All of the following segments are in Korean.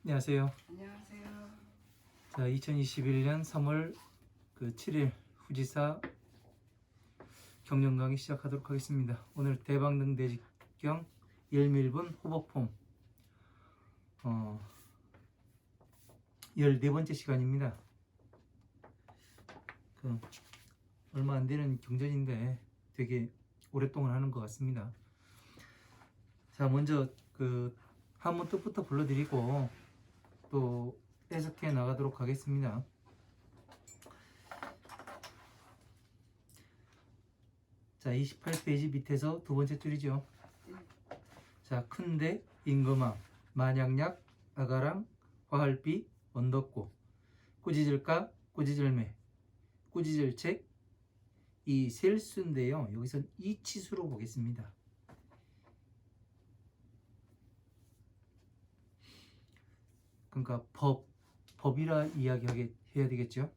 안녕하세요. 안녕하세요. 자, 2021년 3월 7일 후지사 경영 강의 시작하도록 하겠습니다. 오늘 대방등 대직경 1밀분 호버폼 14번째 시간입니다. 얼마 안 되는 경전인데 되게 오랫동안 하는 것 같습니다. 자, 먼저 한문 뜻부터 불러드리고 또 해석해 나가도록 하겠습니다. 자, 28페이지 밑에서 두 번째 줄이죠. 자, 큰데 임금왕 만약약 아가랑 화할비 언덕고 꾸짖을까 꾸짖을매 꾸짖을책 이 셀수인데요. 여기선 이치수로 보겠습니다. 그러니까 법이라 이야기하게 해야 되겠죠.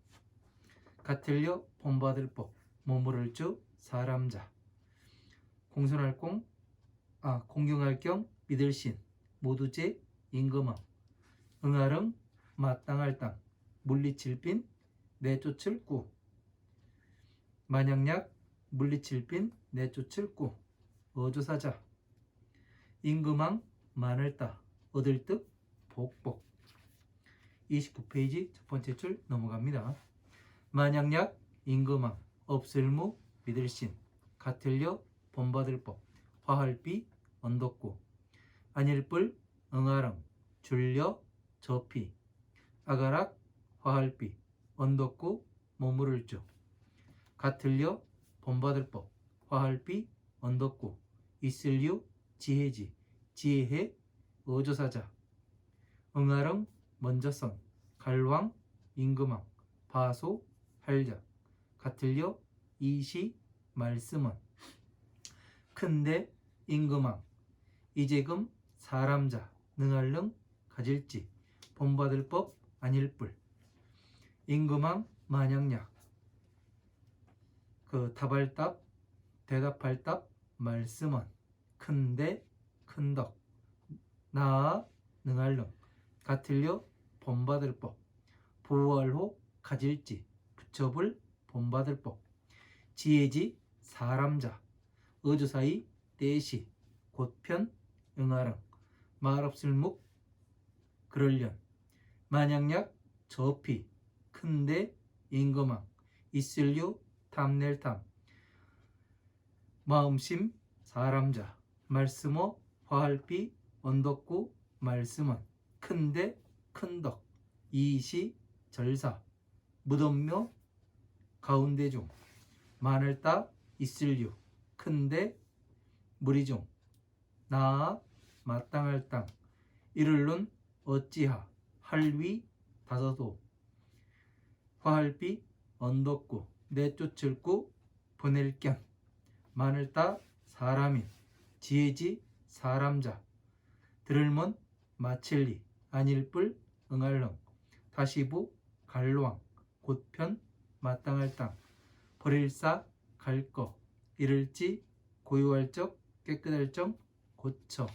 같을려 본받을 법 머무를 주 사람자 공손할 공경할 경 믿을 신 모두제 임금왕 응하릉 마땅할 땅 물리칠 빈 내쫓을 구 만약약 물리칠 빈 내쫓을 구 어조사자 임금왕 만을 따 얻을 듯 복복 29페이지 첫 번째 줄 넘어갑니다. 만약약 임금왕 없을무 믿을신 같을려 본받을 법 화할비 언덕고 안일불 응아랑 줄려 저피 아가락 화할비 언덕고 머무를 주 같을려 본받을 법 화할비 언덕고 있을유 지혜지 지혜해 어조사자 응아랑 먼저선 갈왕 임금왕 바소 할자 같을려 이시 말씀은 큰데 임금왕 이제금 사람자 능할릉 가질지 본받을 법 아닐뿔 임금왕 만약약 답할답 대답할답 말씀은 큰데 큰덕 나아 능할릉 같을려 본받을 법 보호할호 가질지 붙여볼 본받을 법 지혜지 사람자 어조사이 대시 곧편 응하릉 말없을 묵 그럴련 만약약 저피 큰데 임금왕 있을유 탐낼탐 마음심 사람자 말씀어 화할비 언덕구 말씀은 큰데 큰덕 이시 절사 무덤묘 가운데중 만을따 있을유 큰데 무리중 나아 마땅할 땅 이를룬 어찌하 할위 다서도 화할비 언덕구 내쫓을 구 보낼 견 만을따 사람인 지혜지 사람자 들을먼 마칠리 안일뿔 응할릉 다시부 갈왕 곧편 마땅할 땅 버릴사 갈거 이를지 고요할 적 깨끗할 적 고쳐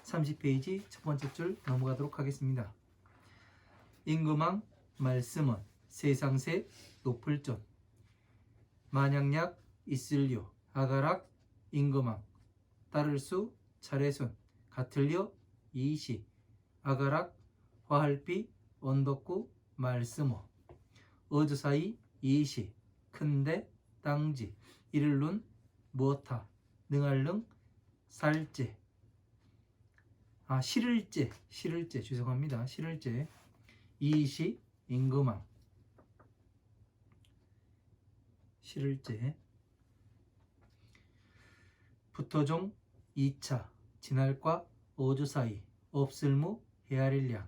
30페이지 첫 번째 줄 넘어가도록 하겠습니다. 임금왕 말씀은 세상새 높을 전 만약약 있을려 아가락 임금왕 따를 수 차례손 같을려 이시 아가락 화할비 언덕구 말씀어 어조사이 이시 큰데 땅지 이를룬 무엇하 능할릉 살제 실을제 죄송합니다. 실을제 이시 임금왕 실을제 부터종 2차 진할과 어조사이 없을무 헤아릴량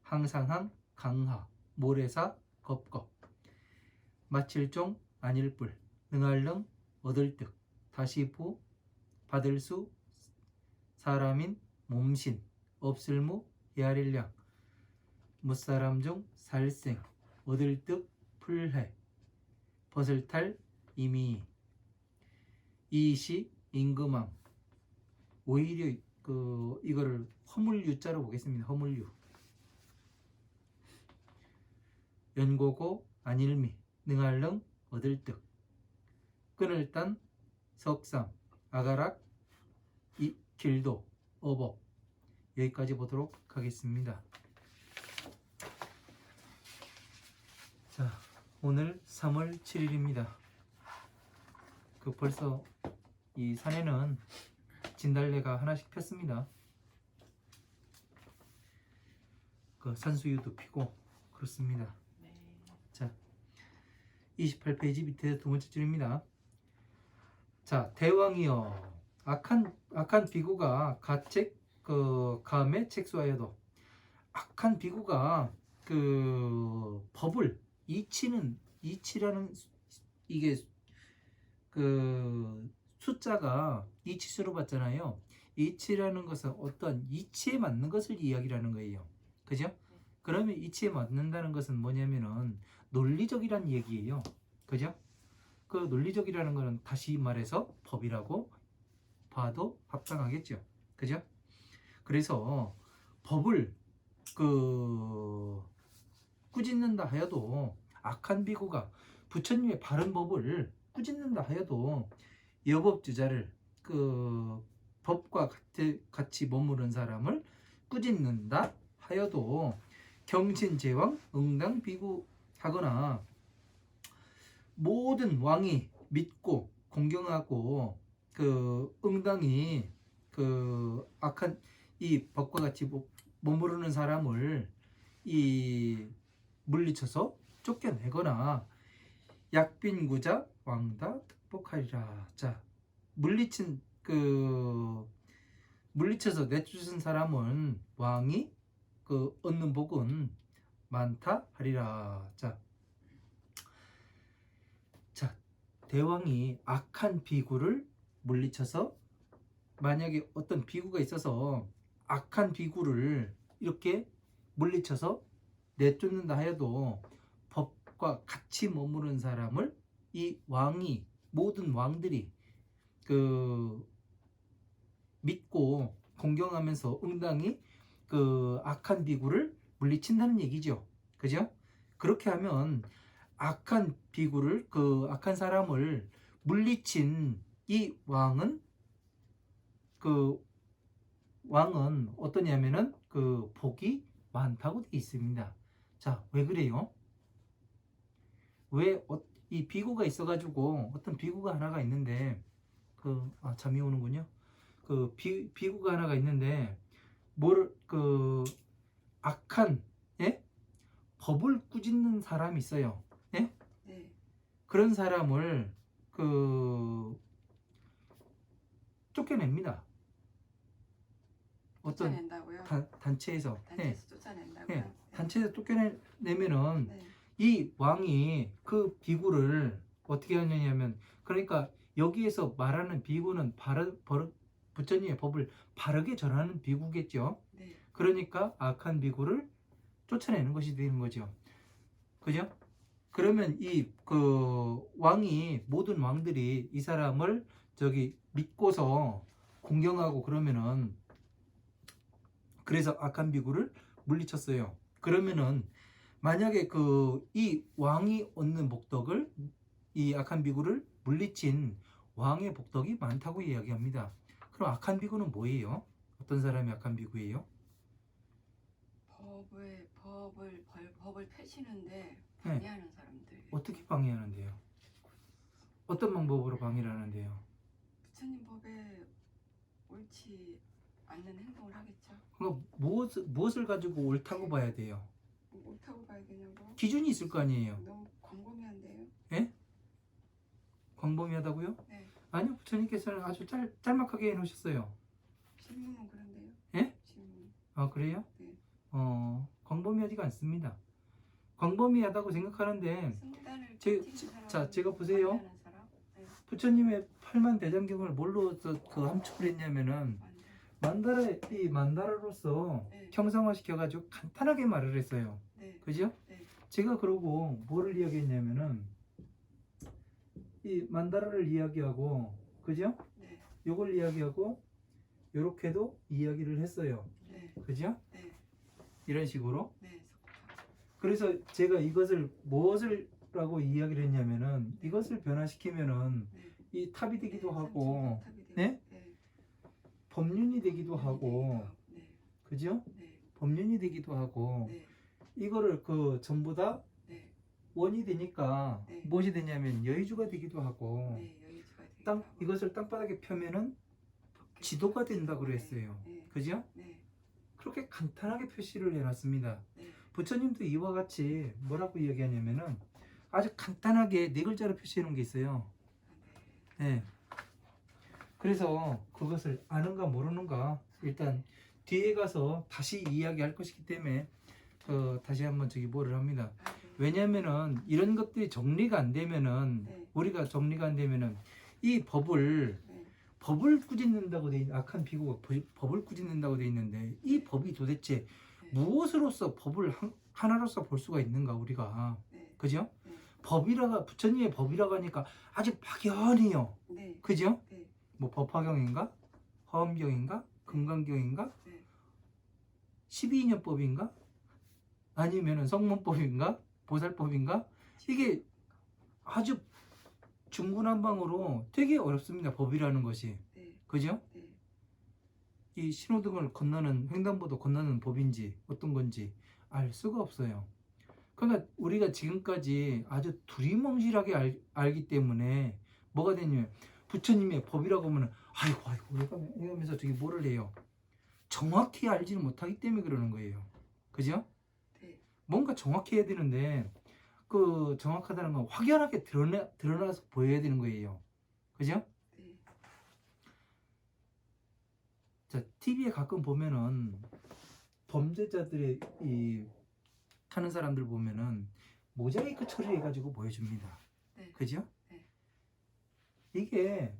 항상항 강하 모래사 겁겁 마칠종 안일뿔 능할릉 얻을득 다시부 받을 수 사람인 몸신 없을무 헤아릴량 무사람 중 살생 얻을득 풀해 벗을탈 이미 이시 임금왕 오히려 이거를 허물유자로 보겠습니다. 허물유. 연고고 안일미 능할릉 얻을득 끊을단 석삼 아가락 길도 어복 여기까지 보도록 하겠습니다. 자, 오늘 3월 7일입니다. 벌써 이 산에는 진달래가 하나씩 폈습니다. 산수유도 피고 그렇습니다. 자, 28페이지 밑에 두 번째 줄입니다. 자, 대왕이여 악한 비구가 가책 가음에 책수하여도 악한 비구가 법을 이치라는 이게 숫자가 이치수로 봤잖아요. 이치라는 것은 어떤 이치에 맞는 것을 이야기하는 거예요. 그죠? 그러면 이치에 맞는다는 것은 뭐냐면은 논리적이란 얘기예요. 그죠? 논리적이라는 것은 다시 말해서 법이라고 봐도 합당하겠죠. 그죠? 그래서 법을 꾸짖는다 하여도 악한 비구가 부처님의 바른 법을 꾸짖는다 하여도 여법주자를 법과 같이 머무른 사람을 꾸짖는다 하여도 경신제왕 응당 비구하거나 모든 왕이 믿고 공경하고 응당이 악한 이 법과 같이 머무르는 사람을 물리쳐서 쫓겨내거나 약빈구자 왕다 득복하리라. 자, 물리쳐서 내쫓은 사람은 왕이 얻는 복은 많다 하리라. 자, 대왕이 악한 비구를 물리쳐서 만약에 어떤 비구가 있어서 악한 비구를 이렇게 물리쳐서 내쫓는다 하여도 법과 같이 머무른 사람을 이 왕이 모든 왕들이 믿고 공경하면서 응당히 악한 비구를 물리친다는 얘기죠. 그죠? 그렇게 하면 악한 비구를 악한 사람을 물리친 이 왕은 어떠냐면은 복이 많다고 되어 있습니다. 자, 왜 그래요? 왜 이 비구가 있어가지고 어떤 비구가 하나가 있는데 잠이 오는군요. 비구가 하나가 있는데 악한 법을 꾸짖는 사람이 있어요. 예? 네. 그런 사람을 쫓겨냅니다. 어떤 쫓아낸다고요? 단체에서. 단체에서 쫓아낸다고요? 네. 단체에서 쫓겨내면은 네. 이 왕이 비구를 어떻게 하느냐면 그러니까 여기에서 말하는 비구는 부처님의 법을 바르게 전하는 비구겠죠. 네. 그러니까 악한 비구를 쫓아내는 것이 되는 거죠. 그죠? 그러면 왕이 모든 왕들이 이 사람을 믿고서 공경하고 그러면은 그래서 악한 비구를 물리쳤어요. 그러면은 만약에 이 왕이 얻는 복덕을 이 악한 비구를 물리친 왕의 복덕이 많다고 이야기합니다. 그럼 악한 비구는 뭐예요? 어떤 사람이 악한 비구예요? 법을 펼치는데 방해하는 사람들. 어떻게 방해하는데요? 어떤 방법으로 방해를 하는데요? 부처님 법에 옳지 않는 행동을 하겠죠. 그럼 무엇을 가지고 옳다고 봐야 돼요? 옳다고 봐야 되냐고? 기준이 있을 거 아니에요? 너무 광범위한데요? 예? 광범위하다고요? 네. 아니요, 부처님께서는 아주 짤막하게 해놓으셨어요. 실문은 그런데요? 예? 실문. 아, 그래요? 네. 광범위하지가 않습니다. 광범위하다고 생각하는데 제가 보세요. 네. 부처님의 8만 대장경을 뭘로 함축을 했냐면은 만다라로서 네. 형상화시켜가지고 간단하게 말을 했어요. 네. 그죠? 네. 제가 그러고 뭐를 이야기했냐면은 이 만다라를 이야기하고, 그죠? 네. 요걸 이야기하고 이렇게도 이야기를 했어요. 네. 그죠? 네. 이런 식으로. 네. 그래서 제가 이것을 무엇을라고 이야기를 했냐면은 이것을 변화시키면은 네. 이 탑이 되기도 네, 하고, 탑이 되고. 네? 네. 법륜이 되기도 하고, 네. 그죠? 네. 법륜이 되기도 하고, 네. 이거를 그 전부 다 네. 원이 되니까 네. 무엇이 되냐면 여의주가 되기도 하고, 네. 여의주가 되기도 땅 하고. 이것을 땅바닥에 펴면은 지도가 된다고 그랬어요. 네. 그죠? 네. 그렇게 간단하게 표시를 해놨습니다. 네. 부처님도 이와 같이 뭐라고 이야기하냐면은 아주 간단하게 네 글자로 표시해 놓은 게 있어요. 네. 그래서 그것을 아는가 모르는가 일단 뒤에 가서 다시 이야기할 것이기 때문에 다시 한번 저기 뭐를 합니다. 아, 네. 왜냐면은 이런 것들이 정리가 안 되면은 네. 우리가 정리가 안 되면은 이 법을 네. 꾸짖는다고 돼 있는 악한 비구가 법을 꾸짖는다고 돼 있는데 이 법이 도대체 네. 무엇으로서 법을 하나로서 볼 수가 있는가 우리가. 네. 그죠? 네. 법이라가 부처님의 법이라고 하니까 아주 막연해요. 네. 그죠? 네. 뭐 법화경인가? 화엄경인가? 금강경인가? 네. 12인연법인가? 아니면은 성문법인가? 보살법인가? 이게 아주 중구난방으로 되게 어렵습니다. 법이라는 것이. 네. 그죠? 네. 이 신호등을 건너는 횡단보도 건너는 법인지 어떤 건지 알 수가 없어요. 그러니까 우리가 지금까지 아주 두리뭉실하게 알기 때문에 뭐가 되냐면 부처님의 법이라고 하면 아이고 이러면서 저기 뭐를 해요. 정확히 알지는 못하기 때문에 그러는 거예요. 그죠? 네. 뭔가 정확히 해야 되는데 그 정확하다는 건 확연하게 드러나서 보여야 되는 거예요. 그죠? 네. 자, TV에 가끔 보면은 범죄자들의 이 하는 사람들 보면은 모자이크 처리해가지고 보여줍니다. 네. 그죠? 네. 이게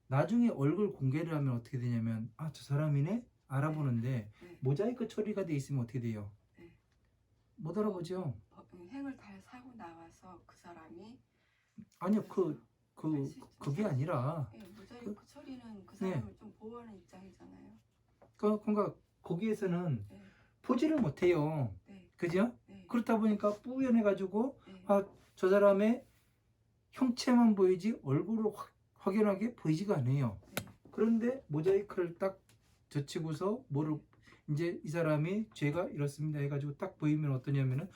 나중에 얼굴 공개를 하면 어떻게 되냐면 저 사람이네 알아보는데 네. 모자이크 처리가 돼 있으면 어떻게 돼요? 네. 못 알아보죠. 행을 다 사고 나와서 그 사람이 아니요 그게 할수 아니라 네, 모자이크 처리는 그 사람을 좀 보호하는 입장이잖아요. 그러니까 거기에서는 네. 보지를 못해요. 네. 그죠? 네. 그렇다 보니까 뿌연해가지고 네. 저 사람의 형체만 보이지 얼굴을 확연하게 보이지가 않아요. 네. 그런데 모자이크를 딱 젖히고서 뭐를 이제 이 사람이 죄가 이렇습니다 해가지고 딱 보이면 어떠냐면은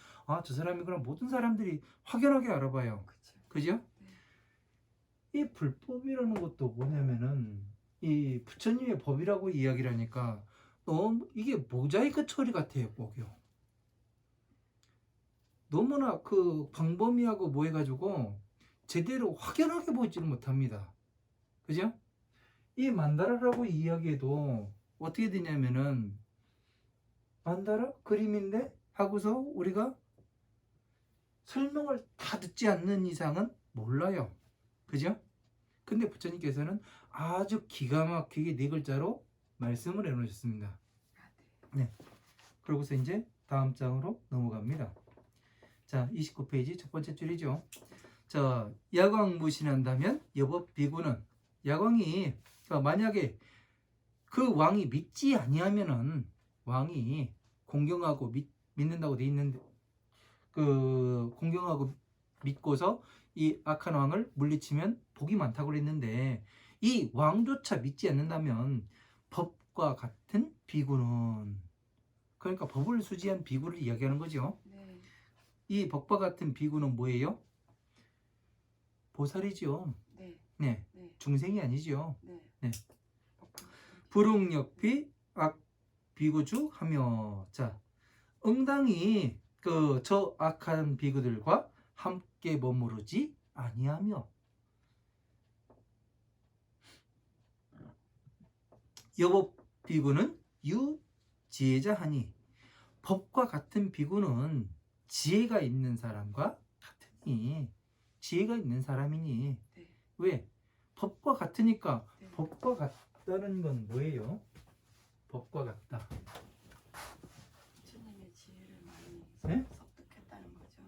저 사람이 그럼 모든 사람들이 확연하게 알아봐요. 그쵸. 그죠? 네. 이 불법이라는 것도 뭐냐면은 이 부처님의 법이라고 이야기를 하니까 너무 이게 모자이크 처리 같아요. 꼭요. 너무나 그 광범위하고 뭐 해가지고 제대로 확연하게 보지를 못합니다. 그죠? 이 만다라라고 이야기해도 어떻게 되냐면은 만다라? 그림인데? 하고서 우리가 설명을 다 듣지 않는 이상은 몰라요. 그죠? 근데 부처님께서는 아주 기가 막히게 네 글자로 말씀을 해놓으셨습니다. 네. 그러고서 이제 다음 장으로 넘어갑니다. 자, 29페이지 첫 번째 줄이죠. 자, 야광 무신한다면 여법 비구는 야광이 만약에 그 왕이 믿지 아니하면은 왕이 공경하고 믿는다고 돼 있는데 그 공경하고 믿고서 이 악한 왕을 물리치면 복이 많다고 그랬는데 이 왕조차 믿지 않는다면 법과 같은 비구는 그러니까 법을 수지한 비구를 이야기하는 거죠. 네. 이 법과 같은 비구는 뭐예요? 보살이죠. 네. 네. 네. 중생이 아니죠. 네. 네. 불응역비 악비구주 하며 자 응당이 저 악한 비구들과 함께 머무르지 아니하며 여법 비구는 유지혜자하니 법과 같은 비구는 지혜가 있는 사람과 같으니 지혜가 있는 사람이니 네. 왜? 법과 같으니까 네. 법과 같다는 건 뭐예요? 법과 같다. 부처님의 지혜를 많이 네? 습득했다는 거죠.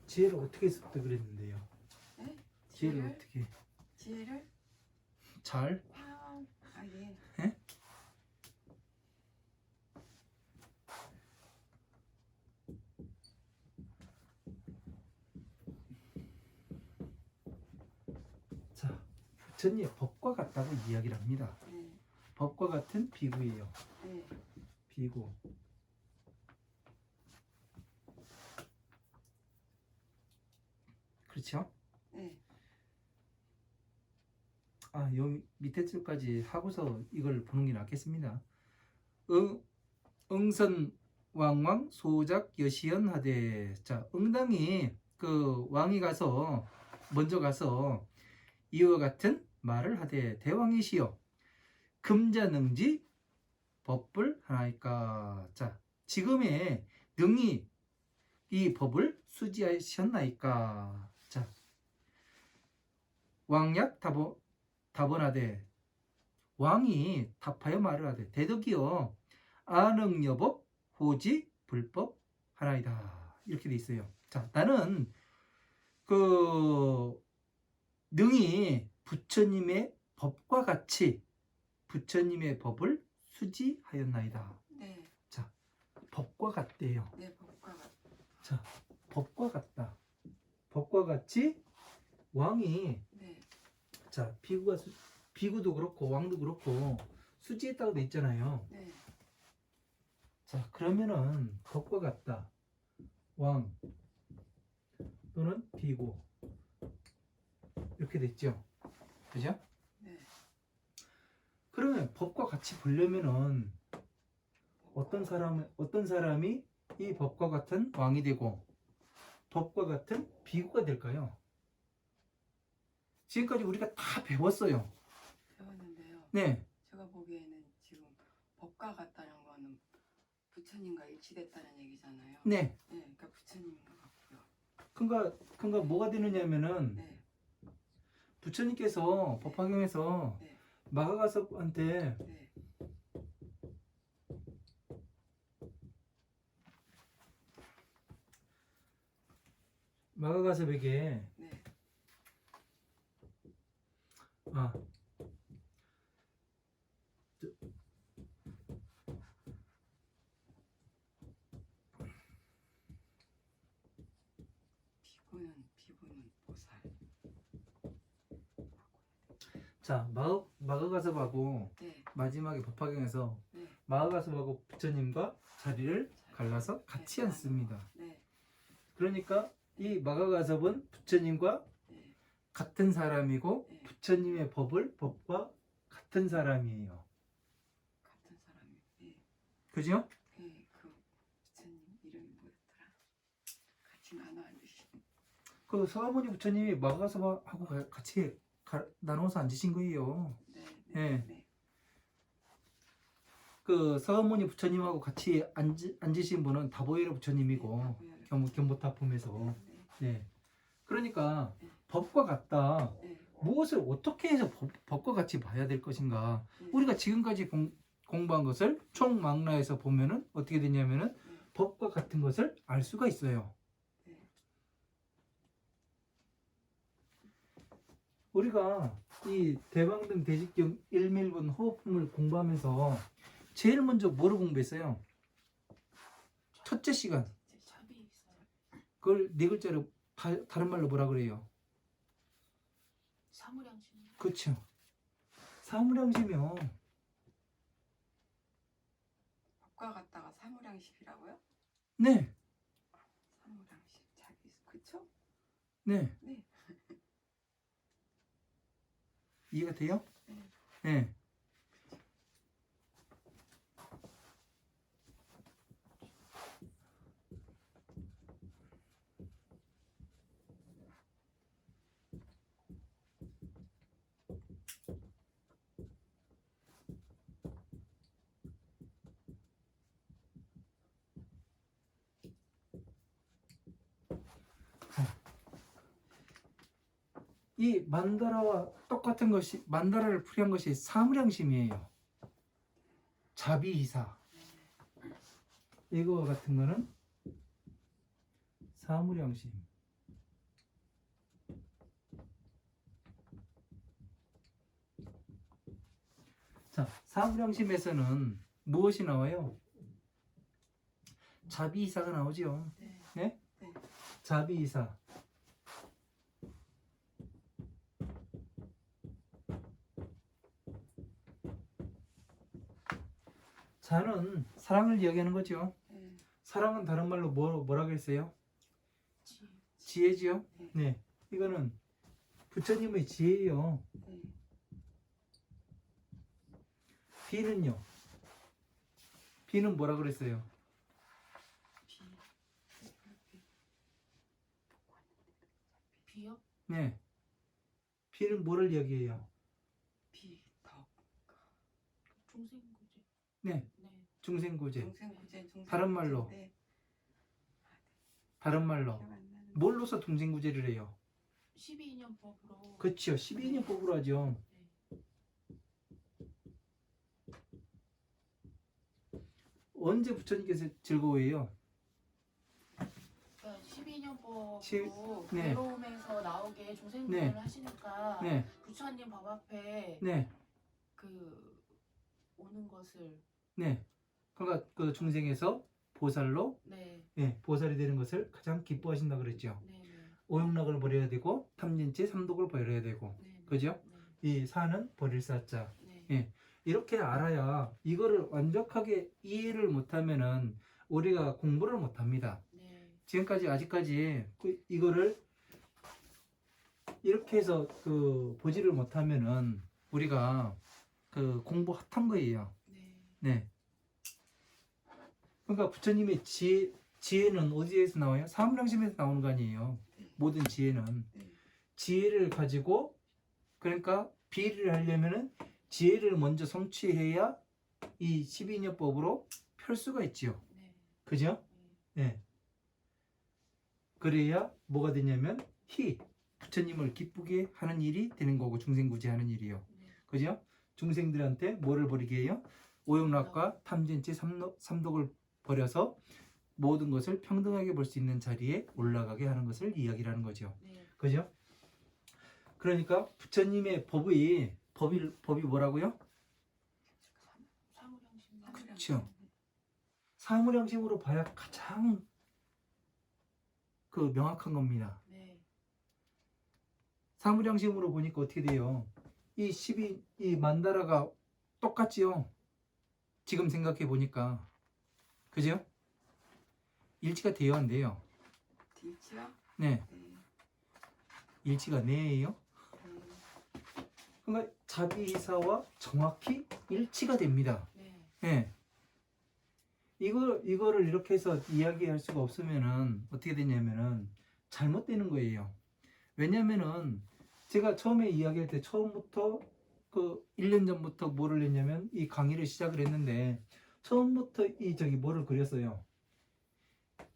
지혜를 어떻게 습득을 했는데요? 네? 지혜를 어떻게 지혜를 잘? 예. 예? 부처님의 법과 같다고 이야기를 합니다. 네. 법과 같은 비구예요. 네. 비구. 그렇죠? 네. 요 밑에 줄까지 하고서 이걸 보는 게 낫겠습니다. 응선 왕왕 소작 여시연 하되. 자, 응당이 그 왕이 가서 먼저 가서 이와 같은 말을 하되 대왕이시여 금자능지 법을 하나이까. 자, 지금의 능히 이 법을 수지하셨나이까. 자, 왕약 답원하되. 왕이 답하여 말을 하되 대덕이여 아능여법 호지 불법 하나이다. 이렇게 돼 있어요. 자, 나는 그 능히 부처님의 법과 같이 부처님의 법을 수지하였나이다. 네. 자, 법과 같대요. 네. 법과 같. 자, 법과 같다. 법과 같이 왕이 네. 자, 비구도 그렇고 왕도 그렇고 수지했다고 돼 있잖아요. 네. 자, 그러면은 법과 같다. 왕 또는 비구 이렇게 됐죠. 그죠? 네. 그러면 법과 같이 보려면은 어떤 사람이 이 법과 같은 왕이 되고 법과 같은 비구가 될까요? 지금까지 우리가 다 배웠어요. 배웠는데요. 네. 제가 보기에는 지금 법과 같다는 거는 부처님과 일치됐다는 얘기잖아요. 네. 네. 그러니까 부처님인 것 같고요. 그러니까 뭐가 되느냐면은 네. 부처님께서 네. 법화경에서 네. 마가가섭한테 네. 마가가섭에게 네. 아 비구는 보살. 자, 마가가섭하고 네. 마지막에 법화경에서 네. 마가가섭하고 부처님과 자리를 갈라서 같이 네. 앉습니다. 네. 그러니까 이 마가가섭은 부처님과 네. 같은 사람이고 네. 부처님의 법과 같은 사람이에요. 같은 사람이. 네. 그죠? 네. 그 부처님 이름이 뭐였더라? 같이 나눠 앉으신. 그 서가모니 부처님이 마가가섭하고 같이 나눠서 앉으신 거예요. 네. 네. 네. 네. 그 서가모니 부처님하고 같이 앉으신 분은 다보이로 부처님이고 견보타품에서. 네. 네. 그러니까 네. 법과 같다. 네. 무엇을 어떻게 해서 법과 같이 봐야 될 것인가? 네. 우리가 지금까지 공부한 것을 총망라해서 보면은 어떻게 되냐면은 네. 법과 같은 것을 알 수가 있어요. 네. 우리가 이 대방등 대식경 1밀분 호흡품을 공부하면서 제일 먼저 뭐를 공부했어요? 첫째 시간. 샵이 있어요. 그걸 네 글자로 다른 말로 뭐라 그래요? 사무량심. 그렇죠. 사무량심이요. 법과 같다가 사무량심이라고요? 네. 사무량심. 자기 그쵸? 네. 네. 이해가 돼요? 네. 네. 이 만다라와 똑같은 것이 만다라를 풀이한 것이 사무량심이에요. 자비이사. 이거 같은 거는 사무량심. 자, 사무량심에서는 무엇이 나와요? 자비이사가 나오죠. 네. 네? 네. 자비이사. 사는 사랑을 이야기하는 거죠. 네. 사랑은 다른 말로 뭐라고 했어요? 지. 지혜지요. 네. 네, 이거는 부처님의 지혜예요. 네. 비는요. 비는 뭐라 그랬어요? 비. 비요? 네. 비는 뭐를 이야기해요? 비. 덕. 중생구제. 네, 네. 중생고제. 중생구제. 다른 말로. 네. 다른 말로 기억 안 나는데. 뭘로서 중생고제를 해요? 12인연법으로. 그렇죠. 12인연법으로 하죠. 언제 부처님께서 즐거워해요? 그러니까 12인연법으로 네. 외로움에서 나오게 중생구제를 네. 하시니까 네, 부처님 법 앞에 네, 그 오는 것을 네. 그러니까 그 중생에서 보살로, 네. 예, 보살이 되는 것을 가장 기뻐하신다 그랬죠. 네. 네. 오용락을 버려야 되고 탐진치 삼독을 버려야 되고, 네. 그죠? 네. 이 사는 버릴 사자. 네. 예, 이렇게 알아야 이거를 완벽하게 이해를 못하면은 우리가 공부를 못합니다. 네. 지금까지 아직까지 이거를 이렇게 해서 그 보지를 못하면은 우리가 그 공부 핫한 거예요. 네. 네. 그러니까 부처님의 지혜는 어디에서 나와요? 사무량심에서 나오는 거 아니에요. 모든 지혜는 네. 지혜를 가지고, 그러니까 비리를 하려면은 지혜를 먼저 성취해야 이 12인연법으로 펼 수가 있지요. 네. 그죠? 네. 네. 그래야 뭐가 되냐면 부처님을 기쁘게 하는 일이 되는 거고, 중생구제하는 일이요. 네. 그죠? 중생들한테 뭐를 버리게 해요? 오용락과 탐진치 삼독을 버려서 모든 것을 평등하게 볼 수 있는 자리에 올라가게 하는 것을 이야기하는 거죠. 네. 그죠? 그러니까 부처님의 법이 뭐라고요? 사무량심. 그렇죠. 사무량심으로 봐야 가장 그 명확한 겁니다. 네. 사무량심으로 보니까 어떻게 돼요? 이 만다라가 똑같지요? 지금 생각해 보니까. 그죠? 일치가 돼요, 안 돼요? 일치요? 네. 네. 일치가 네예요. 네. 그러니까 자비이사와 정확히 일치가 됩니다. 네. 네. 이거를 이렇게 해서 이야기할 수가 없으면은 어떻게 되냐면은 잘못되는 거예요. 왜냐면은 제가 처음에 이야기할 때 처음부터 그 1년 전부터 뭐를 했냐면 이 강의를 시작을 했는데 처음부터 뭐를 그렸어요.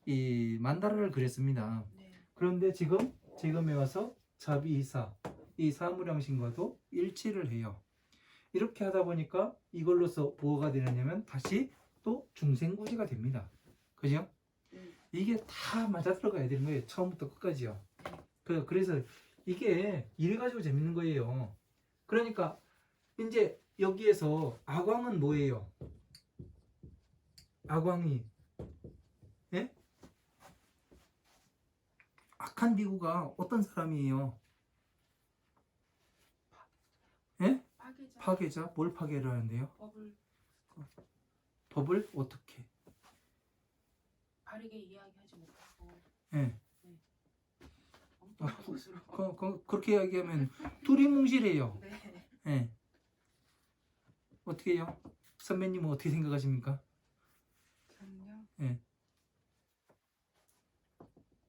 이 만다라를 그렸습니다. 네. 그런데 지금에 와서 자비이사 이 사무량심과도 일치를 해요. 이렇게 하다 보니까 이걸로서 뭐가 되느냐면 다시 또 중생구제가 됩니다. 그죠? 네. 이게 다 맞아 들어가야 되는 거예요. 처음부터 끝까지요. 그래서 이게 이래가지고 재밌는 거예요. 그러니까 이제 여기에서 아광은 뭐예요? 아광이, 예? 악한 비구가 어떤 사람이에요? 예? 파괴자. 파괴자? 뭘 파괴를 하는데요? 법을 어떻게? 바르게 이야기하지 못하고 예. 엉뚱한 것으로. 그렇게 이야기하면 두리뭉실해요. 네. 예. 어떻게 해요? 선배님은 어떻게 생각하십니까? 저는요? 예.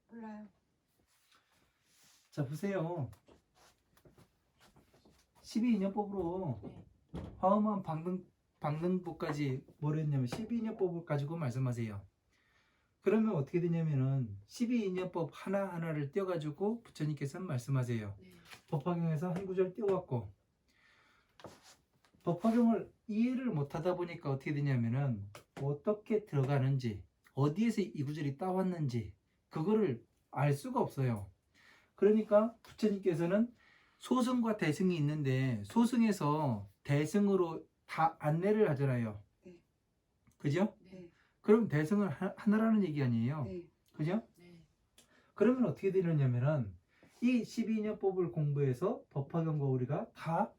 몰라요. 자, 보세요. 12인연법으로 네. 화엄한 방등법까지 뭘 했냐면 12인연법을 가지고 말씀하세요. 그러면 어떻게 되냐면은 12인연법 하나하나를 떼어가지고 부처님께서는 말씀하세요. 네. 법화경에서 한 구절 떼어갖고 법화경을 이해를 못하다 보니까 어떻게 되냐면은 어떻게 들어가는지 어디에서 이 구절이 따왔는지 그거를 알 수가 없어요. 그러니까 부처님께서는 소승과 대승이 있는데 소승에서 대승으로 다 안내를 하잖아요. 네. 그죠? 네. 그럼 대승은 하나라는 얘기 아니에요. 네. 그죠? 네. 그러면 어떻게 되느냐면은 이 12인연법을 공부해서 법화경과 우리가 다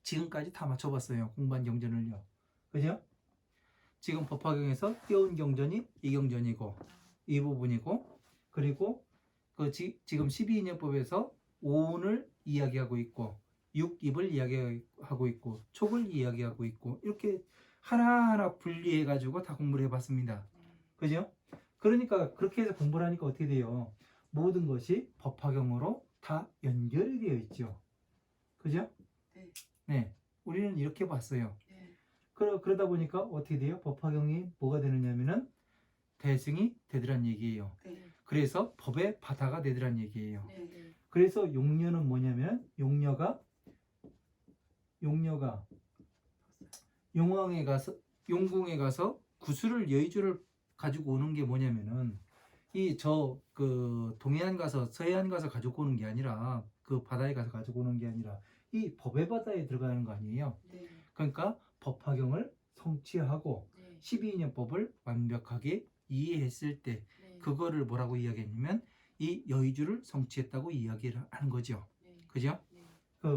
지금까지 다 맞춰봤어요. 공반 경전을요. 그죠? 지금 법화경에서 띄운 경전이 이 경전이고 이 부분이고, 그리고 지금 12인연법에서 오운을 이야기하고 있고 육입을 이야기하고 있고 촉을 이야기하고 있고, 이렇게 하나하나 분리해 가지고 다 공부를 해봤습니다. 그죠? 그러니까 그렇게 해서 공부를 하니까 어떻게 돼요? 모든 것이 법화경으로 다 연결이 되어 있죠. 그죠? 네. 네, 우리는 이렇게 봤어요. 네. 그러다 보니까 어떻게 돼요? 법화경이 뭐가 되느냐면은 대승이 되더란 얘기예요. 네. 그래서 법의 바다가 되더란 얘기예요. 네. 네. 그래서 용녀는 뭐냐면 용녀가 용궁에 가서 구슬을 여의주를 가지고 오는 게 뭐냐면은 동해안 가서 서해안 가서 가지고 오는 게 아니라, 그 바다에 가서 가지고 오는 게 아니라 이 법의 바다에 들어가는 거 아니에요. 네. 그러니까 법화경을 성취하고 네. 12인연법을 완벽하게 이해했을 때 네. 그거를 뭐라고 이야기했냐면 이 여의주를 성취했다고 이야기를 하는 거죠. 네. 그죠? 네.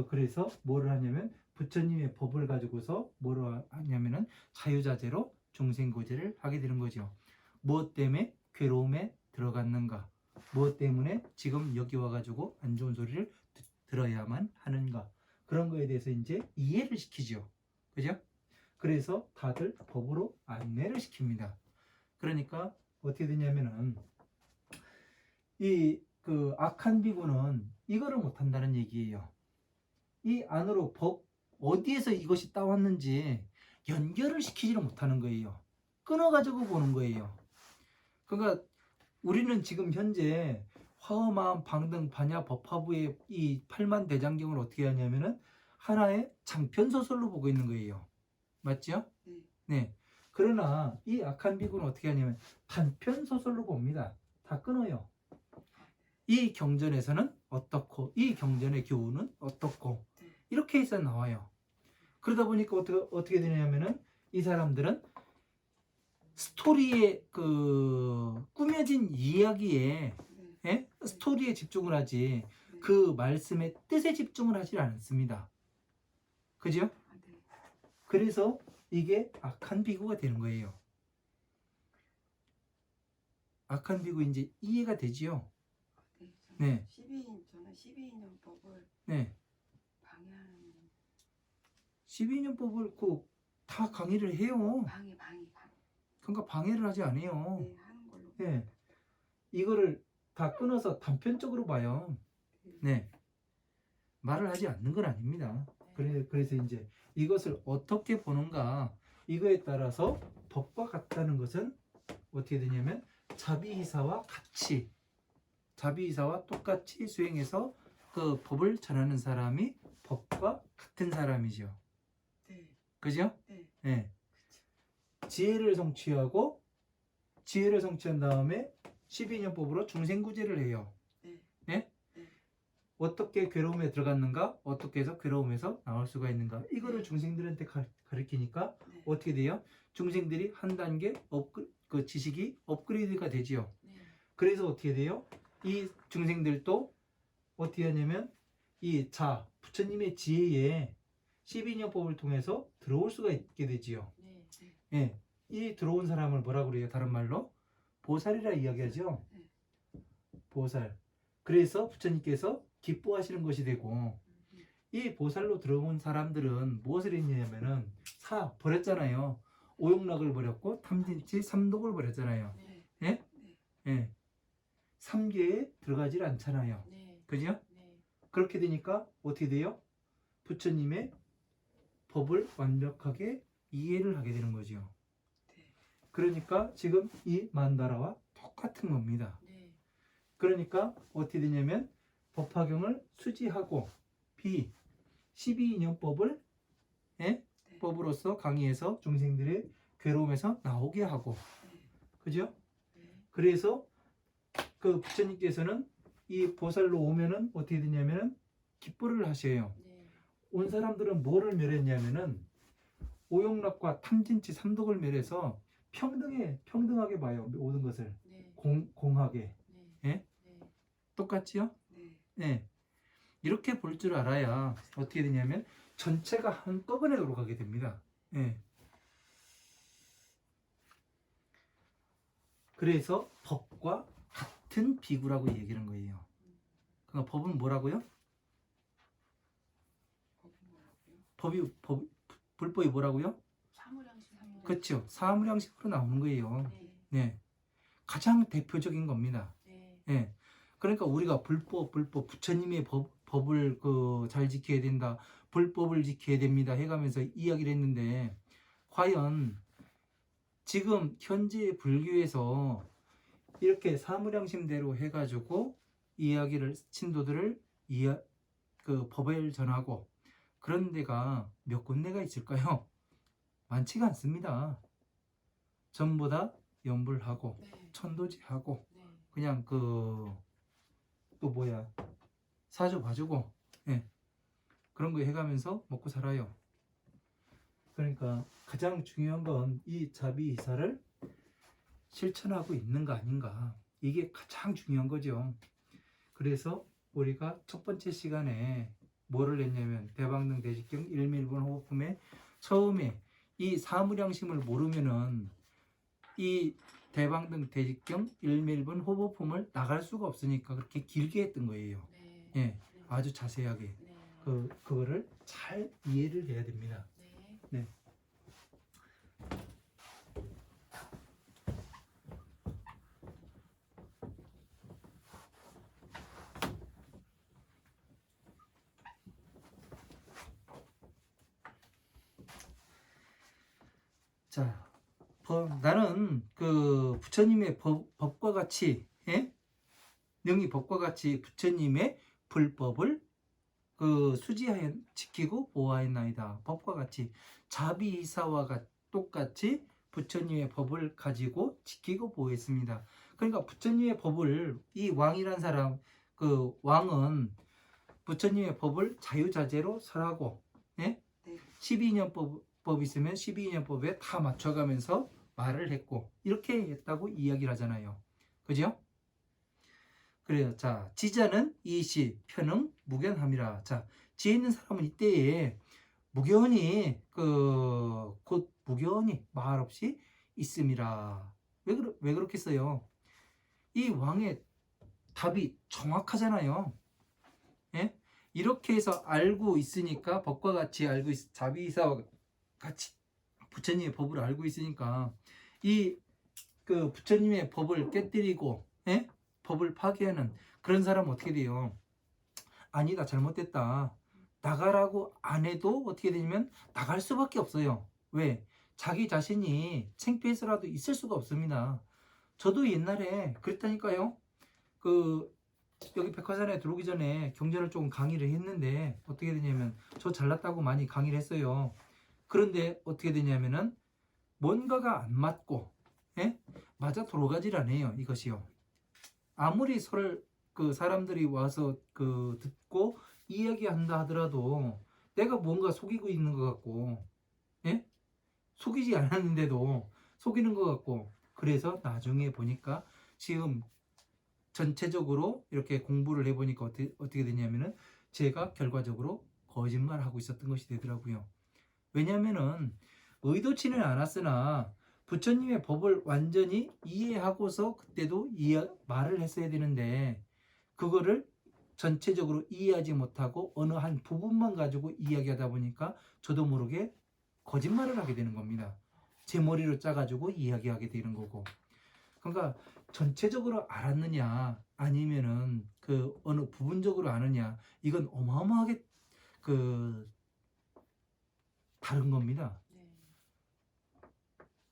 그래서 뭐를 하냐면 부처님의 법을 가지고서 뭐를 하냐면은 자유자재로 중생고제를 하게 되는 거죠. 무엇 때문에 괴로움에 들어갔는가? 무엇 때문에 지금 여기 와가지고 안 좋은 소리를 들어야만 하는가? 그런 거에 대해서 이제 이해를 시키죠. 그죠? 그래서 다들 법으로 안내를 시킵니다. 그러니까 어떻게 되냐면은 그 악한 비구는 이거를 못한다는 얘기예요. 이 안으로 법 어디에서 이것이 따왔는지 연결을 시키지를 못하는 거예요. 끊어가지고 보는 거예요. 그러니까 우리는 지금 현재 화엄암, 방등, 반야, 법화부의 이 8만 대장경을 어떻게 하냐면은 하나의 장편 소설로 보고 있는 거예요. 맞죠? 네. 네. 그러나 이 악한 비구는 어떻게 하냐면 단편 소설로 봅니다. 다 끊어요. 이 경전에서는 어떻고, 이 경전의 교훈은 어떻고, 이렇게 해서 나와요. 그러다 보니까 어떻게 되냐면은 이 사람들은 스토리에 꾸며진 이야기에 스토리에 집중을 하지 그 말씀의 뜻에 집중을 하지 않습니다. 그죠? 네. 그래서 이게 악한 비구가 되는 거예요. 악한 비구 이제 이해가 되지요? 네. 저는 12인연법을 네. 방해하는 12인연법을 다 강의를 해요. 방해. 그러니까 방해를 하지 않아요. 네, 하는 걸로. 네. 이거를 다 끊어서 단편적으로 봐요. 네. 말을 하지 않는 건 아닙니다. 그래서 이제 이것을 어떻게 보는가, 이거에 따라서 법과 같다는 것은 어떻게 되냐면 자비이사와 똑같이 수행해서 그 법을 전하는 사람이 법과 같은 사람이죠. 네. 그죠? 네. 네. 지혜를 성취한 다음에 12인연법으로 중생구제를 해요. 네. 네? 네. 어떻게 괴로움에 들어갔는가? 어떻게 해서 괴로움에서 나올 수가 있는가? 이거를 네. 중생들한테 가르치니까 네. 어떻게 돼요? 중생들이 한 단계 그 지식이 업그레이드가 되지요. 네. 그래서 어떻게 돼요? 이 중생들도 어떻게 하냐면 부처님의 지혜에 12인연법을 통해서 들어올 수가 있게 되지요. 네. 예, 이 들어온 사람을 뭐라고 그래요? 다른 말로 보살이라 이야기하죠. 보살. 그래서 부처님께서 기뻐하시는 것이 되고, 이 보살로 들어온 사람들은 무엇을 했냐면은 버렸잖아요. 오욕락을 버렸고 탐진치 삼독을 버렸잖아요. 네. 예? 네. 예. 삼계에 들어가질 않잖아요. 네. 그죠? 네. 그렇게 되니까 어떻게 돼요? 부처님의 법을 완벽하게 이해를 하게 되는 거죠. 그러니까 지금 이 만다라와 똑같은 겁니다. 네. 그러니까 어떻게 되냐면 법화경을 수지하고 12인연법을 법으로서 강의해서 중생들의 괴로움에서 나오게 하고, 그죠? 네. 그래서 그 부처님께서는 이 보살로 오면은 어떻게 되냐면은 기뻐를 하셔요. 네. 온 사람들은 뭐를 멸했냐면은 오욕락과 탐진치 삼독을 멸해서 평등하게 봐요. 모든 것을 네. 공하게. 네. 예? 네. 똑같지요? 네. 네. 이렇게 볼 줄 알아야 어떻게 되냐면 전체가 한꺼번에 돌아가게 됩니다. 예. 그래서 법과 같은 비구라고 얘기하는 거예요. 그러니까 법은 뭐라고요? 법이 뭐라고요? 불법이 뭐라고요? 사무량식 사무량식. 그렇죠. 사무량식으로 나오는 거예요. 네. 네. 가장 대표적인 겁니다. 네. 예. 그러니까 우리가 불법, 부처님의 법을 잘 지켜야 된다. 불법을 지켜야 됩니다. 해가면서 이야기를 했는데, 과연 지금 현재 불교에서 이렇게 사무량심대로 해가지고 이야기를, 신도들을 법을 전하고 그런 데가 몇 군데가 있을까요? 많지가 않습니다. 전부 다 염불하고 네. 천도제하고 네. 그냥 또 뭐야 사주 봐주고 예. 그런 거 해가면서 먹고 살아요. 그러니까 가장 중요한 건 이 자비이사를 실천하고 있는가 아닌가, 이게 가장 중요한 거죠. 그래서 우리가 첫 번째 시간에 뭐를 했냐면 대방등 대직경 일밀분 호흡품에 처음에 이 사무량심을 모르면은 이 대방등 대직경 일밀분 호흡품을 나갈 수가 없으니까 그렇게 길게 했던 거예요. 네. 예, 네. 아주 자세하게 네. 그거를 잘 이해를 해야 됩니다. 네. 네. 자, 나는 부처님의 법과 같이, 예? 능히 법과 같이 부처님의 불법을 수지하여 지키고 보호하였나이다. 법과 같이 자비이사와 똑같이 부처님의 법을 가지고 지키고 보호했습니다. 그러니까 부처님의 법을 이 왕이란 사람, 왕은 부처님의 법을 자유자재로 설하고, 예? 네. 12년법 있으면 12년법에 다 맞춰가면서 말을 했고 이렇게 했다고 이야기를 하잖아요. 그죠? 그래요. 자, 지자는 이시 편응 무견함이라. 자, 지혜 있는 사람은 이때에 무견히 곧 무견히 말없이 있음이라. 왜 그렇겠어요? 이 왕의 답이 정확하잖아요. 예? 이렇게 해서 알고 있으니까 법과 같이 알고 자비이사와 같이 부처님의 법을 알고 있으니까 이 부처님의 법을 깨뜨리고, 예? 법을 파괴하는 그런 사람은 어떻게 돼요? 아니다, 잘못됐다, 나가라고 안 해도 어떻게 되냐면 나갈 수밖에 없어요. 왜? 자기 자신이 창피해서라도 있을 수가 없습니다. 저도 옛날에 그랬다니까요. 여기 백화산에 들어오기 전에 경전을 조금 강의를 했는데 어떻게 되냐면 저 잘났다고 많이 강의를 했어요. 그런데 어떻게 되냐면은 뭔가가 안 맞고, 예? 맞아 돌아가질 않아요. 이것이요. 아무리 서로 사람들이 와서 듣고 이야기한다 하더라도 내가 뭔가 속이고 있는 것 같고, 예? 속이지 않았는데도 속이는 것 같고, 그래서 나중에 보니까 지금 전체적으로 이렇게 공부를 해보니까 어떻게 되냐면은 제가 결과적으로 거짓말하고 있었던 것이 되더라고요. 왜냐면은 의도치는 않았으나 부처님의 법을 완전히 이해하고서 그때도 말을 했어야 되는데 그거를 전체적으로 이해하지 못하고 어느 한 부분만 가지고 이야기하다 보니까 저도 모르게 거짓말을 하게 되는 겁니다. 제 머리로 짜가지고 이야기하게 되는 거고. 그러니까 전체적으로 알았느냐 아니면은 어느 부분적으로 아느냐, 이건 어마어마하게 다른 겁니다. 네.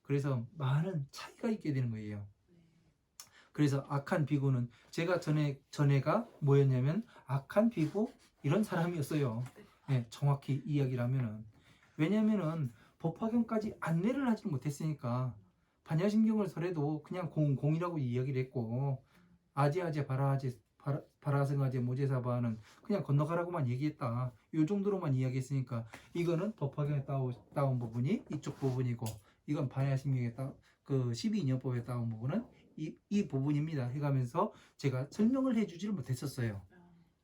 그래서 많은 차이가 있게 되는 거예요. 네. 그래서 악한 비구는 제가 전에가 뭐였냐면 악한 비구 이런 사람이었어요. 네, 정확히 이야기를 하면은. 왜냐면은 법화경까지 안내를 하지 못했으니까 반야심경을 설해도 그냥 공이라고 이야기를 했고, 아제아제 바라승아제 모제사바는 그냥 건너가라고만 얘기했다. 이 정도로만 이야기했으니까 이거는 법화경에 따온 부분이 이쪽 부분이고, 이건 반야심경에 12인연법에 따온 부분은 이 부분입니다 해가면서 제가 설명을 해주지를 못했었어요.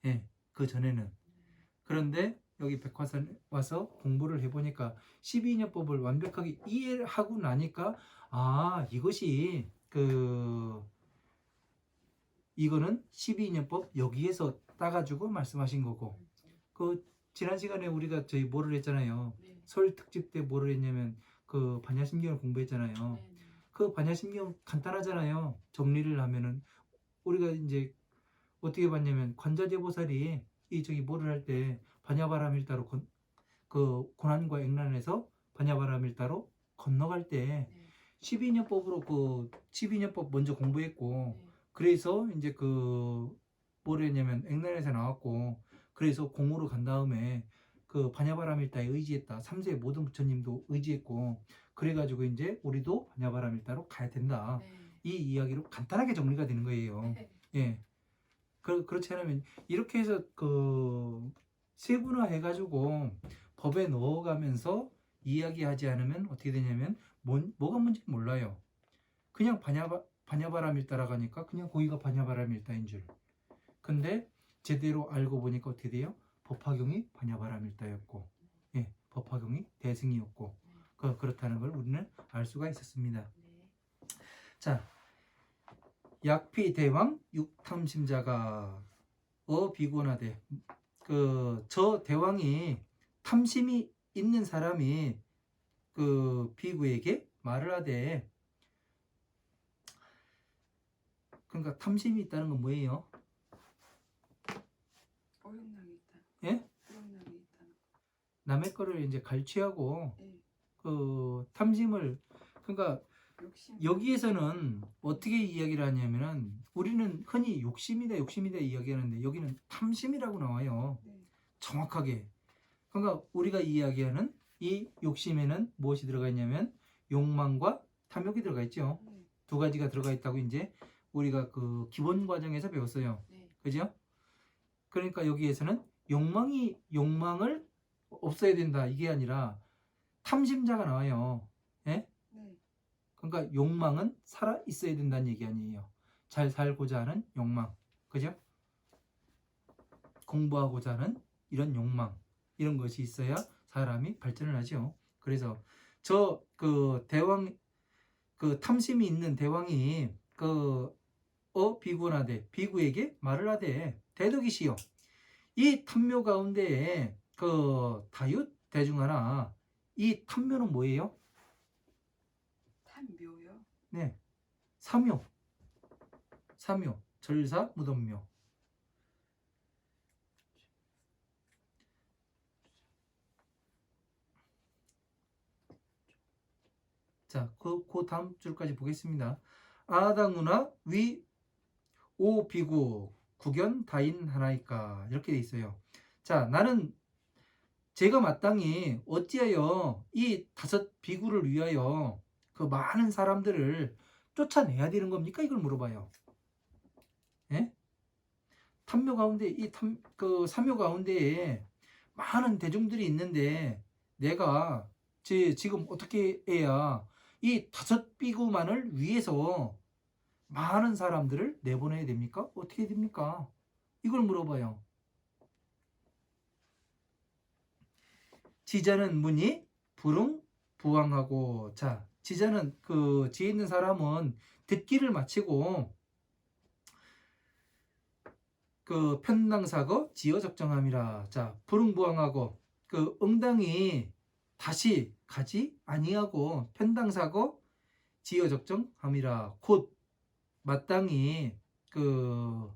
예, 그 전에는. 그런데 여기 백화산에 와서 공부를 해보니까 12인연법을 완벽하게 이해하고 나니까 이것이 그 이거는 12인연법 여기에서 따가지고 말씀하신 거고, 그 지난 시간에 우리가 저희 뭐를 했잖아요. 네. 설 특집 때 뭐를 했냐면 그 반야심경을 공부했잖아요. 네. 그 반야심경 간단하잖아요. 정리를 하면은 우리가 이제 어떻게 봤냐면 관자재보살이 이 저기 뭐를 할 때 반야바라밀다로 그 고난과 액난에서 반야바라밀다로 건너갈 때 네. 12인연법으로 그 12인연법 먼저 공부했고, 네. 그래서 이제 그 뭐를 했냐면 액난에서 나왔고, 그래서 공으로 간 다음에 그 반야바라밀다에 의지했다. 3세 모든 부처님도 의지했고, 그래가지고 이제 우리도 반야바라밀다로 가야 된다. 네. 이 이야기로 간단하게 정리가 되는 거예요. 네. 예. 그렇지 않으면 이렇게 해서 그 세분화 해가지고 법에 넣어가면서 이야기하지 않으면 어떻게 되냐면 뭐가 뭔지 몰라요. 그냥 반야바람일 따라가니까 그냥 거기가 반야바람일다인 줄. 근데 제대로 알고 보니까 어떻게 돼요? 법화경이 반야바람일다였고, 예, 법화경이 대승이었고, 그렇다는 걸 우리는 알 수가 있었습니다. 네. 자, 약피 대왕 육탐심자가 비곤하되, 그 저 대왕이 탐심이 있는 사람이 그 비구에게 말을 하되, 그러니까 탐심이 있다는 건 뭐예요? 오용락이 있다. 예? 오용락이 있다. 남의 거를 이제 갈취하고 네. 그 탐심을, 그러니까 욕심. 여기에서는 어떻게 이야기를 하냐면은 우리는 흔히 욕심이다 이야기하는데 여기는 탐심이라고 나와요. 네. 정확하게. 그러니까 우리가 이야기하는 이 욕심에는 무엇이 들어가 있냐면 욕망과 탐욕이 들어가 있죠. 네. 두 가지가 들어가 있다고 이제 우리가 그 기본 과정에서 배웠어요. 네. 그죠? 그러니까 여기에서는 욕망을 없애야 된다 이게 아니라 탐심자가 나와요. 예? 네. 그러니까 욕망은 살아 있어야 된다는 얘기 아니에요. 잘 살고자 하는 욕망. 그죠? 공부하고자 하는 이런 욕망. 이런 것이 있어야 사람이 발전을 하죠. 그래서 저 그 대왕, 그 탐심이 있는 대왕이 그 비구나되 비구에게 말을 하되 대덕이시여, 이 탐묘 가운데에 그 다윳 대중하나, 이 탐묘는 뭐예요? 탐묘요. 네, 사묘, 절사 무덤묘. 자, 그 다음 줄까지 보겠습니다. 아당누나 위 오 비구 구견 다인 하나이까, 이렇게 돼 있어요. 자, 나는 제가 마땅히 어찌하여 이 5 비구를 위하여 그 많은 사람들을 쫓아내야 되는 겁니까? 이걸 물어봐요. 예? 탐묘 가운데 그 사묘 가운데에 많은 대중들이 있는데 내가 지금 어떻게 해야 이 5 비구만을 위해서 많은 사람들을 내보내야 됩니까? 어떻게 됩니까? 이걸 물어봐요. 지자는 문이 부왕하고, 자, 지자는 그 지혜 있는 사람은 듣기를 마치고 그 편당사거 지어 적정함이라. 자, 부릉부왕하고 그 응당이 다시 가지 아니하고 편당사거 지어 적정함이라. 곧 마땅히 그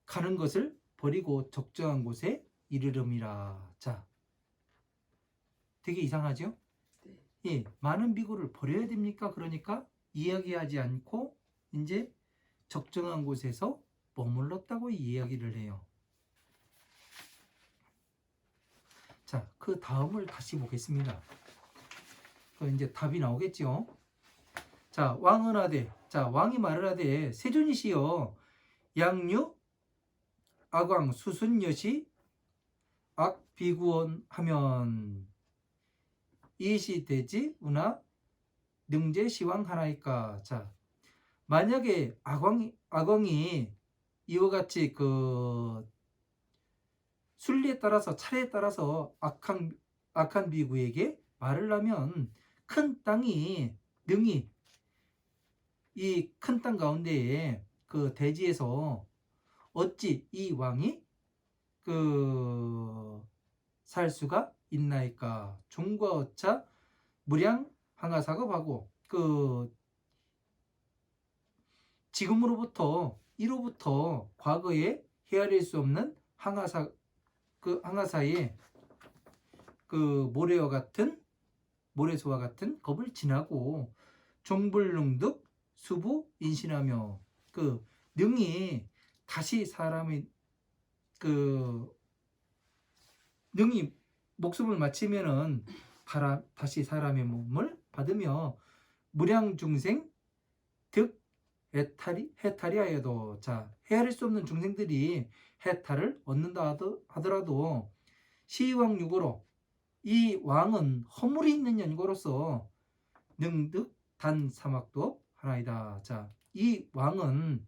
가는 것을 버리고 적정한 곳에 이르름이라. 자, 되게 이상하죠? 네. 예, 많은 비구를 버려야 됩니까? 그러니까 이야기하지 않고 이제 적정한 곳에서 머물렀다고 이야기를 해요. 자, 그 다음을 다시 보겠습니다. 그 이제 답이 나오겠죠? 자, 왕은 하되, 자, 왕이 말을 하되 세존이시여, 양유 악왕 수순여시 악비구원 하면 이시되지 우나 능제시왕 하나이까. 자, 만약에 악왕이 이와 같이 그 순리에 따라서 차례에 따라서 악한 비구에게 말을 하면 큰 땅이 능히 이 큰 땅 가운데에 그 대지에서 어찌 이 왕이 그 살 수가 있나이까. 종과 어차 무량 항하사급하고 그 지금으로부터 이로부터 과거에 헤아릴 수 없는 항하사의 그 모래소와 같은 겁을 지나고 종불능득 수부 인신하며 그 능히 다시 사람이 능히 목숨을 마치면은 다시 사람의 몸을 받으며 무량중생 득 해탈이하여도, 자, 헤아릴 수 없는 중생들이 해탈을 얻는다 하더라도 시왕육으로 이 왕은 허물이 있는 연고로서 능득 단 사막도 하나이다. 자, 이 왕은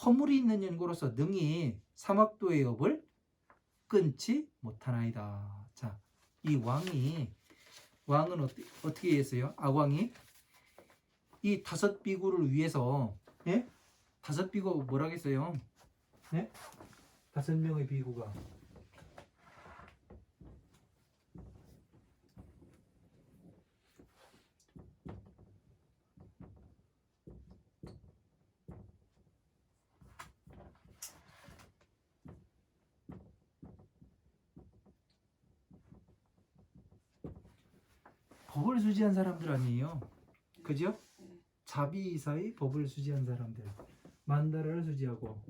허물이 있는 연고로서 능히 사막도의 업을 끊지 못하나이다. 자, 이 왕은 어떻게 했어요? 아왕이 이 5비구를 위해서, 예? 5비구가 뭐라겠어요? 예? 5명의 비구가 법을 수지한 사람들 아니에요. 그죠? 자비이사의 법을 수지한 사람들. 만다라를 수지하고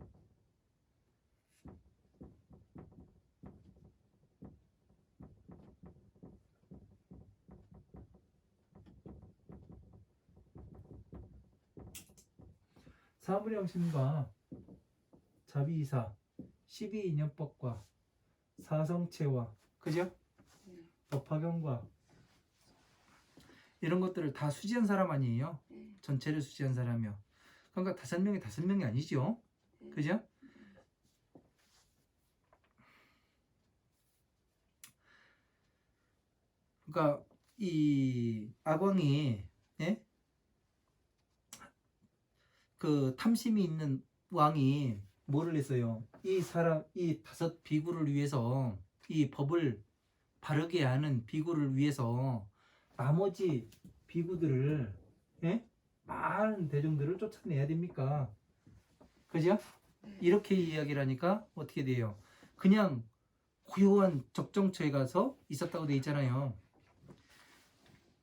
사무량심과 자비이사 12인연법과 사성체와, 그죠? 법화경과 이런 것들을 다 수지한 사람 아니에요? 전체를 수지한 사람이요. 그러니까 5명이 아니죠. 그죠? 그러니까 이 아광이, 예? 그 탐심이 있는 왕이 뭐를 했어요? 이 5비구를 위해서, 이 법을 바르게 하는 비구를 위해서 나머지 비구들을, 예? 많은 대중들을 쫓아내야 됩니까? 그죠? 이렇게 이야기를 하니까 어떻게 돼요? 그냥 고요한 적정처에 가서 있었다고 돼 있잖아요.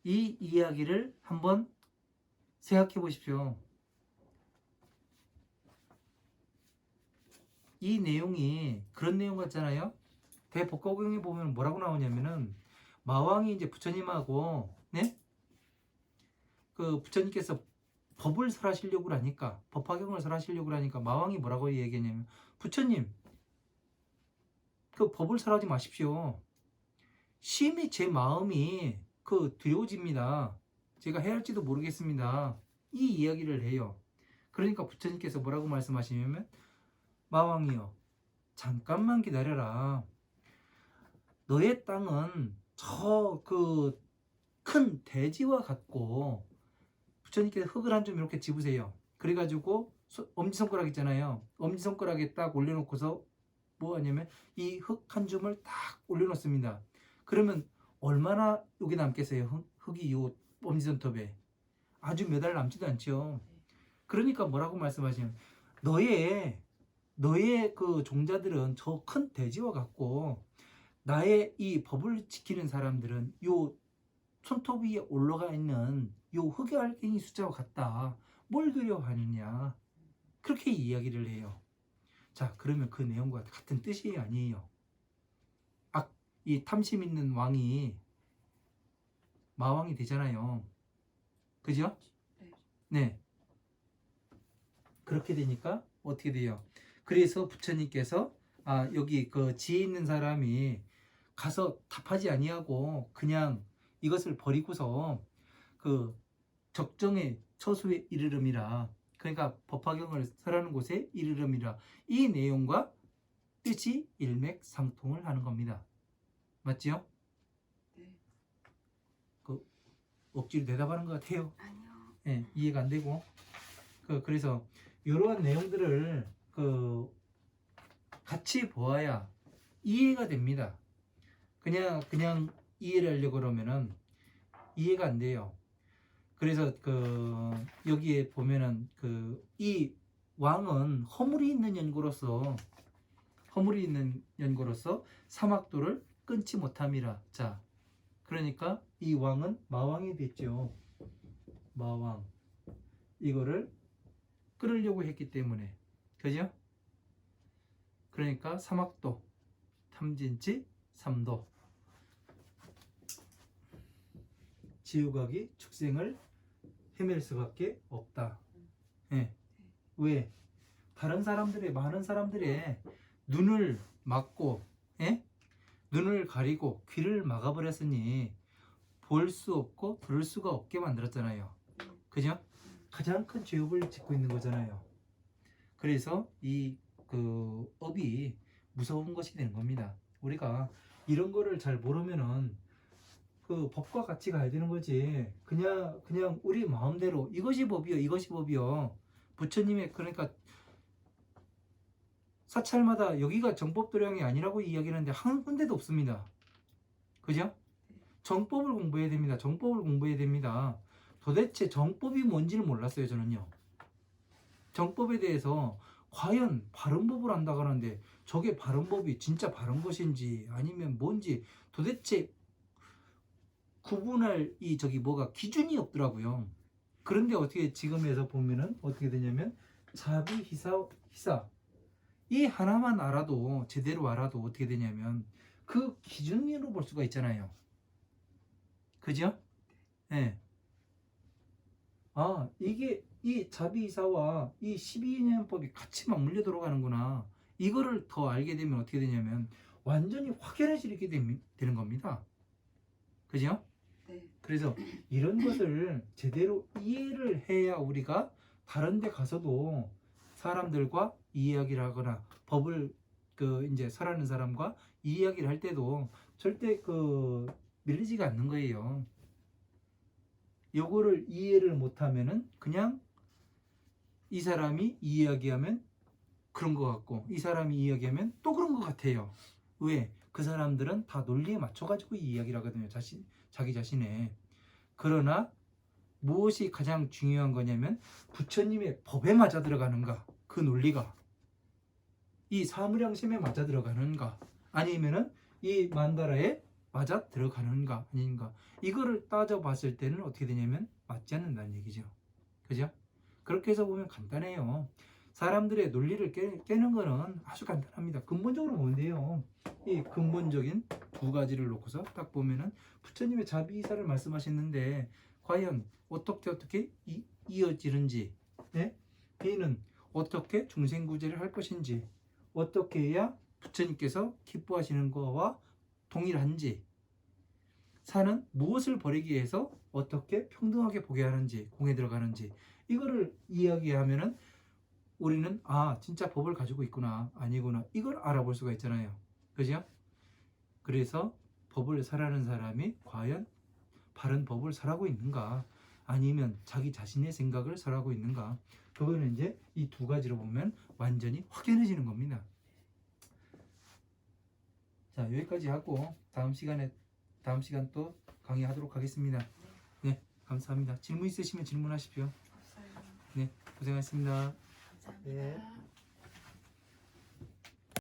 이 이야기를 한번 생각해 보십시오. 이 내용이 그런 내용 같잖아요. 대법화경에 보면 뭐라고 나오냐면은 마왕이 이제 부처님하고, 네? 그 부처님께서 법을 설하시려고 하니까, 법화경을 설하시려고 하니까 마왕이 뭐라고 얘기했냐면, 부처님, 그 법을 설하지 마십시오. 심히 제 마음이 두려워집니다. 제가 해야 할지도 모르겠습니다. 이 이야기를 해요. 그러니까 부처님께서 뭐라고 말씀하시냐면, 마왕이여, 잠깐만 기다려라. 너의 땅은 저 큰 대지와 같고, 부처님께서 흙을 한 점 이렇게 집으세요. 그래가지고 엄지손가락 있잖아요. 엄지손가락에 딱 올려놓고서 뭐 하냐면 이 흙 한 줌을 딱 올려놓습니다. 그러면 얼마나 여기 남겠어요? 흙이 요 엄지손톱에 아주 몇 알 남지도 않죠. 그러니까 뭐라고 말씀하시냐면, 너의 그 종자들은 저 큰 대지와 같고, 나의 이 법을 지키는 사람들은 요 손톱 위에 올라가 있는 요 흙의 알갱이 숫자와 같다. 뭘 두려워하느냐. 그렇게 이야기를 해요. 자, 그러면 그 내용과 같은 뜻이 아니에요. 이 탐심 있는 왕이 마왕이 되잖아요. 그죠? 네. 그렇게 되니까 어떻게 돼요? 그래서 부처님께서 여기 그 지혜 있는 사람이 가서 답하지 아니하고 그냥 이것을 버리고서 그 적정의 처소에 이르름이라, 그러니까 법화경을 설하는 곳에 이르름이라, 이 내용과 뜻이 일맥상통을 하는 겁니다. 맞지요? 네. 그 억지로 대답하는 것 같아요. 아니요. 네, 이해가 안 되고. 그래서 이러한 내용들을 같이 보아야 이해가 됩니다. 그냥 이해를 하려고 그러면은 이해가 안 돼요. 그래서 여기에 보면은 이 왕은 허물이 있는 연고로서 사막도를 끊지 못함이라. 자, 그러니까 이 왕은 마왕이 됐죠. 마왕. 이거를 끊으려고 했기 때문에. 그죠? 그러니까 사막도, 탐진치, 삼도. 지우각이 축생을 헤맬 수밖에 없다. 예. 왜? 많은 사람들의 눈을 막고, 예? 눈을 가리고 귀를 막아버렸으니 볼 수 없고 들을 수가 없게 만들었잖아요. 그죠? 가장 큰 죄업을 짓고 있는 거잖아요. 그래서 이 업이 무서운 것이 되는 겁니다. 우리가 이런 거를 잘 모르면은 법과 같이 가야 되는 거지. 그냥 우리 마음대로 이것이 법이요. 부처님의 그러니까 사찰마다 여기가 정법도량이 아니라고 이야기하는데 한 군데도 없습니다. 그죠? 정법을 공부해야 됩니다. 정법을 공부해야 됩니다. 도대체 정법이 뭔지를 몰랐어요, 저는요. 정법에 대해서 과연 바른 법을 한다고 하는데 저게 바른 법이 진짜 바른 것인지 아니면 뭔지 도대체 구분할 기준이 없더라고요. 그런데 어떻게 지금에서 보면은 어떻게 되냐면 자비, 희사 이 하나만 알아도 제대로 알아도 어떻게 되냐면 그 기준으로 볼 수가 있잖아요. 그죠? 네. 아, 이게 이 자비이사와 이 12인연법이 같이 맞물려 들어가는구나. 이거를 더 알게 되면 어떻게 되냐면 완전히 확연해지게 되는 겁니다. 그죠? 네. 그래서 이런 것을 제대로 이해를 해야 우리가 다른 데 가서도 사람들과 이야기를 하거나 법을 이제 설하는 사람과 이야기를 할 때도 절대 밀리지가 않는 거예요. 요거를 이해를 못하면은 그냥 이 사람이 이야기하면 그런 것 같고 이 사람이 이야기하면 또 그런 것 같아요. 왜? 그 사람들은 다 논리에 맞춰가지고 이야기를 하거든요. 자기 자신의. 그러나 무엇이 가장 중요한 거냐면 부처님의 법에 맞아 들어가는가, 그 논리가 이 사무량심에 맞아 들어가는가, 아니면은 이 만다라에 맞아 들어가는가 아닌가, 이거를 따져봤을 때는 어떻게 되냐면 맞지 않는다는 얘기죠. 그죠? 그렇게 해서 보면 간단해요. 사람들의 논리를 깨는 거는 아주 간단합니다. 근본적으로 뭔데요? 이 근본적인 두 가지를 놓고서 딱 보면은 부처님의 자비이사를 말씀하셨는데 과연 어떻게 이어지는지, 예? 이는 어떻게 중생구제를 할 것인지, 어떻게 해야 부처님께서 기뻐하시는 거와 동일한지, 산은 무엇을 버리기 위해서 어떻게 평등하게 보게 하는지, 공에 들어가는지, 이거를 이야기하면은 우리는 진짜 법을 가지고 있구나 아니구나 이걸 알아볼 수가 있잖아요. 그죠? 그래서 법을 설하는 사람이 과연 바른 법을 설하고 있는가 아니면 자기 자신의 생각을 설하고 있는가, 그거는 이제 이 두 가지로 보면 완전히 확연해지는 겁니다. 자, 여기까지 하고 다음 시간 또 강의하도록 하겠습니다. 네, 감사합니다. 질문 있으시면 질문하십시오. 없어요. 네, 고생하셨습니다. 감사합니다. 네.